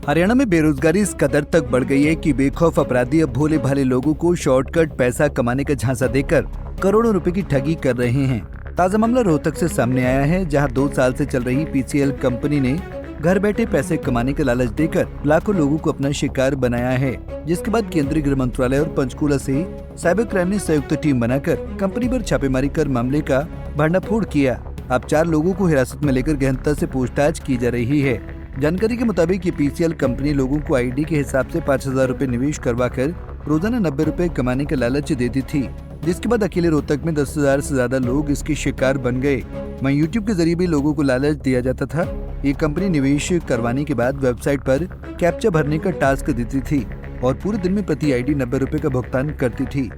हरियाणा में बेरोजगारी इस कदर तक बढ़ गई है कि बेखौफ अपराधी अब भोले भाले लोगों को शॉर्टकट पैसा कमाने का झांसा देकर करोड़ों रुपए की ठगी कर रहे हैं। ताजा मामला रोहतक से सामने आया है, जहां 2 साल से चल रही पीसीएल कंपनी ने घर बैठे पैसे कमाने का लालच देकर लाखों लोगों को अपना शिकार बनाया है। जिसके बाद केंद्रीय गृह मंत्रालय और पंचकूला से साइबर क्राइम ने संयुक्त टीम बनाकर कंपनी पर छापेमारी कर मामले का भंडाफोड़ किया। अब 4 लोगों को हिरासत में लेकर गहनता से पूछताछ की जा रही है। जानकारी के मुताबिक ये पीसीएल कंपनी लोगों को आईडी के हिसाब से 5,000 रुपए निवेश करवाकर रोजाना 90 रुपए कमाने का लालच देती थी, जिसके बाद अकेले रोहतक में 10,000 से ज्यादा लोग इसके शिकार बन गए। वहीं यूट्यूब के जरिए भी लोगों को लालच दिया जाता था। ये कंपनी निवेश करवाने के बाद वेबसाइट पर कैप्चा भरने का टास्क देती थी और पूरे दिन में प्रति आईडी 90 रुपए का भुगतान करती थी।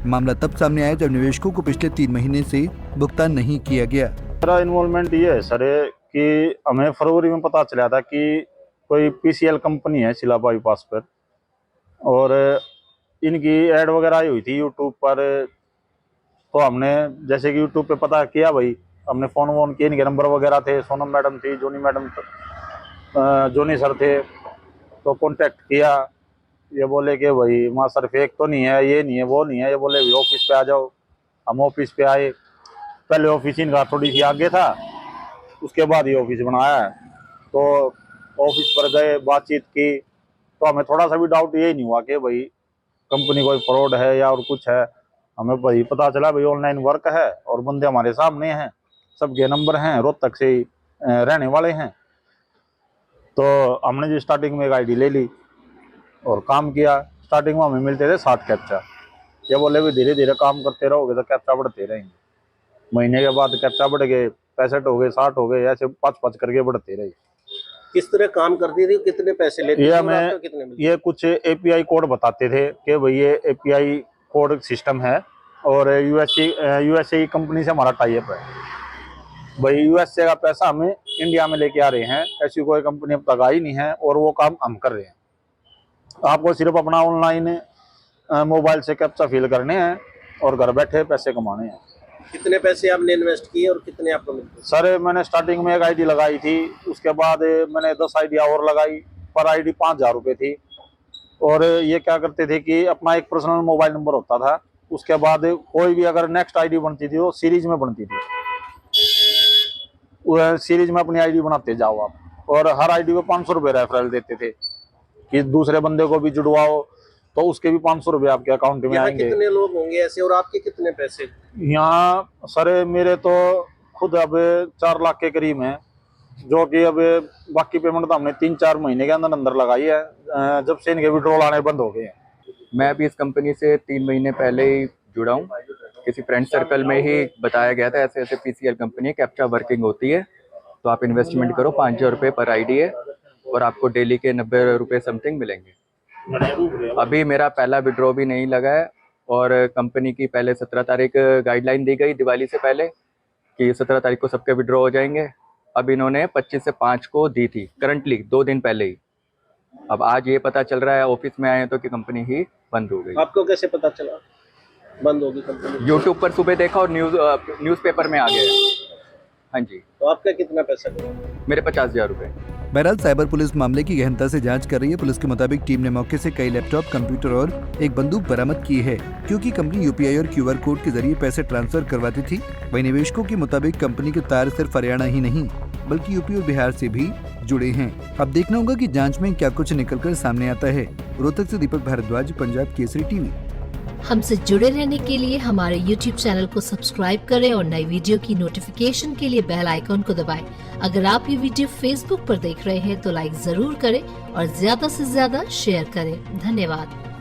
मामला तब सामने आया जब निवेशकों को पिछले 3 महीने से भुगतान नहीं किया गया। मेरा इन्वॉल्वमेंट ये है सर कि हमें फरवरी में पता चला था कि कोई पीसीएल कंपनी है शिला बाईपास पर, और इनकी ऐड वगैरह आई हुई थी यूट्यूब पर। तो हमने जैसे कि यूट्यूब पे पता किया, भाई हमने फ़ोन वोन किए, इनके नंबर वगैरह थे, सोनम मैडम थी, जोनी सर थे, तो कांटेक्ट किया। ये बोले कि भाई वहाँ सर फेक तो नहीं है, ये नहीं है, वो नहीं है। ये बोले ऑफिस पे आ जाओ। हम ऑफिस पे आए। पहले ऑफिस इनका थोड़ी सी आगे था, उसके बाद ये ऑफिस बनाया है। तो ऑफिस पर गए, बातचीत की, तो हमें थोड़ा सा भी डाउट ये नहीं हुआ कि भाई कंपनी कोई फ्रॉड है या और कुछ है। हमें भाई पता चला भाई ऑनलाइन वर्क है और बंदे हमारे सामने हैं, सबके नंबर हैं, रोहतक से रहने वाले हैं। तो हमने जो स्टार्टिंग में एक आईडी ले ली और काम किया। स्टार्टिंग में हमें मिलते थे 60 कैप्चा। ये बोले भी धीरे धीरे काम करते रहोगे तो कैप्चा बढ़ते रहेंगे। महीने के बाद कैप्चा बढ़ गए, 65 हो गए, 60 हो गए, ऐसे 5-5 करके बढ़ते रहे। किस तरह काम करती थी, कितने पैसे लेते थे? ये हमें ये कुछ एपीआई कोड बताते थे कि भाई ये एपीआई कोड सिस्टम है और यूएसए कंपनी से हमारा टाई अप है। भाई यूएसए का पैसा हमें इंडिया में लेके आ रहे हैं, ऐसी कोई कंपनी अब तक आई नहीं है और वो काम हम कर रहे हैं। आपको सिर्फ अपना ऑनलाइन मोबाइल से कैप्चा फिल करने हैं और घर बैठे पैसे कमाने हैं। कितने पैसे आपने इन्वेस्ट किए और कितने आपको मिलते? सर मैंने स्टार्टिंग में एक आईडी लगाई थी, उसके बाद मैंने 10 आईडिया और लगाई। पर आईडी 5,000 रुपये थी। और ये क्या करते थे कि अपना एक पर्सनल मोबाइल नंबर होता था, उसके बाद कोई भी अगर नेक्स्ट आईडी बनती थी वो सीरीज में बनती थी। सीरीज में अपनी आईडी बनाते जाओ आप, और हर आईडी को 500 रुपये रेफरल देते थे कि दूसरे बंदे को भी जुड़वाओ, तो उसके भी 500 रुपये आपके अकाउंट में आएंगे। कितने लोग होंगे ऐसे और आपके कितने पैसे? यहाँ सर मेरे तो खुद अब 4 लाख के करीब हैं, जो कि अब बाकी पेमेंट तो हमने 3-4 महीने के अंदर लगाई है, जब से इनके विड्रॉल आने बंद हो गए हैं। मैं अभी इस कंपनी से 3 महीने पहले ही जुड़ा हूँ। किसी फ्रेंड सर्कल में ही बताया गया था ऐसे ऐसे पीसीएल कंपनी है, कैप्चा वर्किंग होती है, तो आप इन्वेस्टमेंट करो, 5,000 रुपये पर आईडी है और आपको डेली के 90 रुपये समथिंग मिलेंगे। अभी मेरा पहला विड्रॉ भी नहीं लगा है और कंपनी की पहले 17 तारीख गाइडलाइन दी गई दिवाली से पहले कि 17 तारीख को सबके विड्रॉ हो जाएंगे। अब इन्होंने 25 से 5 को दी थी, करंटली 2 दिन पहले ही। अब आज ये पता चल रहा है ऑफिस में आए तो कि कंपनी ही बंद हो गई। आपको कैसे पता चला बंद होगी कंपनी? यूट्यूब पर सुबह देखा और न्यूज़पेपर में आ गया। हाँ जी। तो आपका कितना पैसा गया? मेरे 50,000 रुपये। बहरहाल साइबर पुलिस मामले की गहनता से जांच कर रही है। पुलिस के मुताबिक टीम ने मौके से कई लैपटॉप, कंप्यूटर और एक बंदूक बरामद की है, क्योंकि कंपनी यूपीआई और क्यूआर कोड के जरिए पैसे ट्रांसफर करवाती थी। वहीं निवेशकों के मुताबिक कंपनी के तार सिर्फ हरियाणा ही नहीं बल्कि यूपी और बिहार से भी जुड़े हैं। अब देखना होगा कि जांच में क्या कुछ निकलकर सामने आता है। रोहतक से दीपक भारद्वाज, पंजाब केसरी टीवी। हमसे जुड़े रहने के लिए हमारे YouTube चैनल को सब्सक्राइब करें और नई वीडियो की नोटिफिकेशन के लिए बेल आइकॉन को दबाएं। अगर आप ये वीडियो Facebook पर देख रहे हैं तो लाइक जरूर करें और ज्यादा से ज्यादा शेयर करें। धन्यवाद।